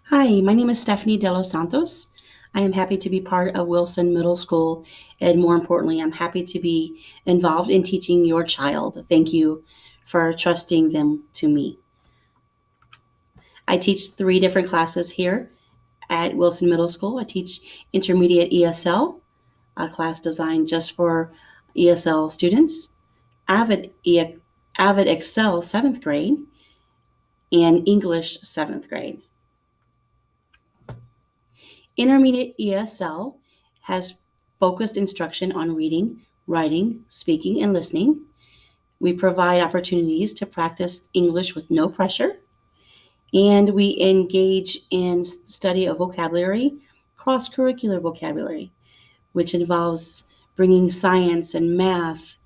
Hi, my name is Stephanie De Los Santos. I am happy to be part of Wilson Middle School, and more importantly, I'm happy to be involved in teaching your child. Thank you for trusting them to me. I teach three different classes here at Wilson Middle School. I teach intermediate ESL, a class designed just for ESL students, Avid, Avid Excel 7th grade, and English 7th grade. Intermediate ESL has focused instruction on reading, writing, speaking, and listening. We provide opportunities to practice English with no pressure, and we engage in study of vocabulary, cross-curricular vocabulary, which involves bringing science and math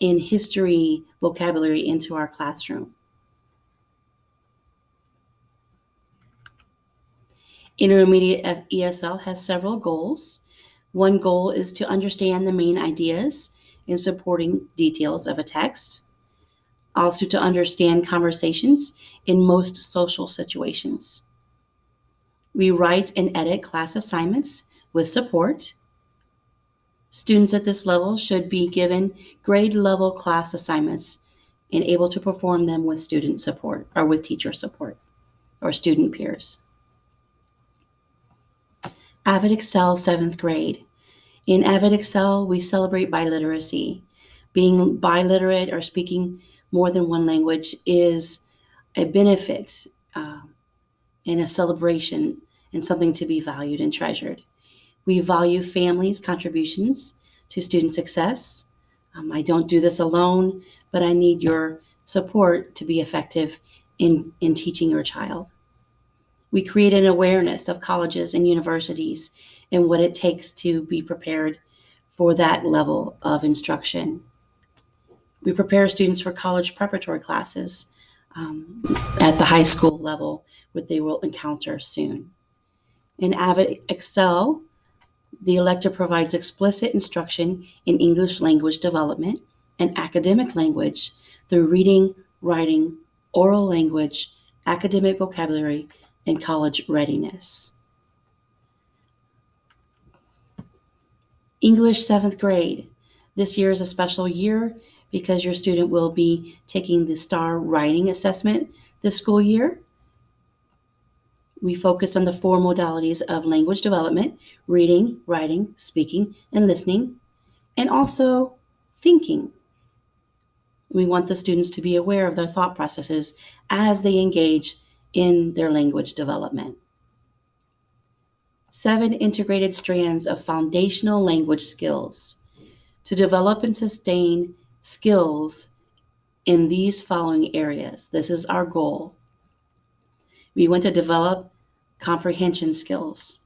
and history vocabulary into our classroom. Intermediate ESL has several goals. One goal is to understand the main ideas and supporting details of a text, also to understand conversations in most social situations. We write and edit class assignments with support. Students at this level should be given grade level class assignments and able to perform them with student support or with teacher support or student peers. Avid Excel 7th grade. In Avid Excel, we celebrate biliteracy. Being biliterate or speaking more than one language is a benefit and a celebration and something to be valued and treasured. We value families' contributions to student success. I don't do this alone, but I need your support to be effective in teaching your child. We create an awareness of colleges and universities and what it takes to be prepared for that level of instruction. We prepare students for college preparatory classes at the high school level, what they will encounter soon. In Avid Excel, the elective provides explicit instruction in English language development and academic language through reading, writing, oral language, academic vocabulary, and college readiness. English 7th grade. This year is a special year because your student will be taking the STAR writing assessment this school year. We focus on the four modalities of language development: reading, writing, speaking, and listening, and also thinking. We want the students to be aware of their thought processes as they engage in their language development. 7 integrated strands of foundational language skills. To develop and sustain skills in these following areas. This is our goal. We want to develop comprehension skills.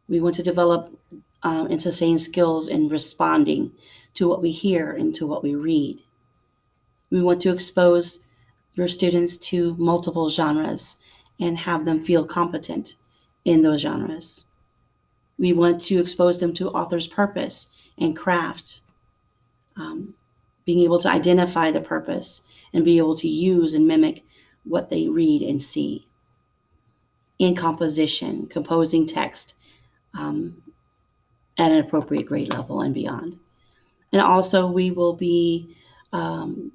We want to develop and sustain skills in responding to what we hear and to what we read. We want to expose your students to multiple genres and have them feel competent in those genres. We want to expose them to author's purpose and craft, being able to identify the purpose and be able to use and mimic what they read and see. In composition, composing text at an appropriate grade level and beyond. And also, we will be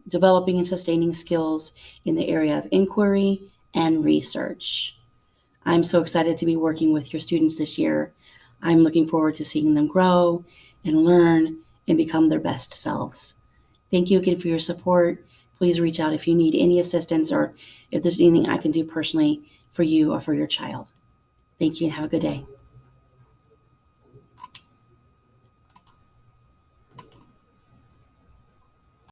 developing and sustaining skills in the area of inquiry and research. I'm so excited to be working with your students this year. I'm looking forward to seeing them grow and learn and become their best selves. Thank you again for your support. Please reach out if you need any assistance or if there's anything I can do personally for you or for your child. Thank you and have a good day.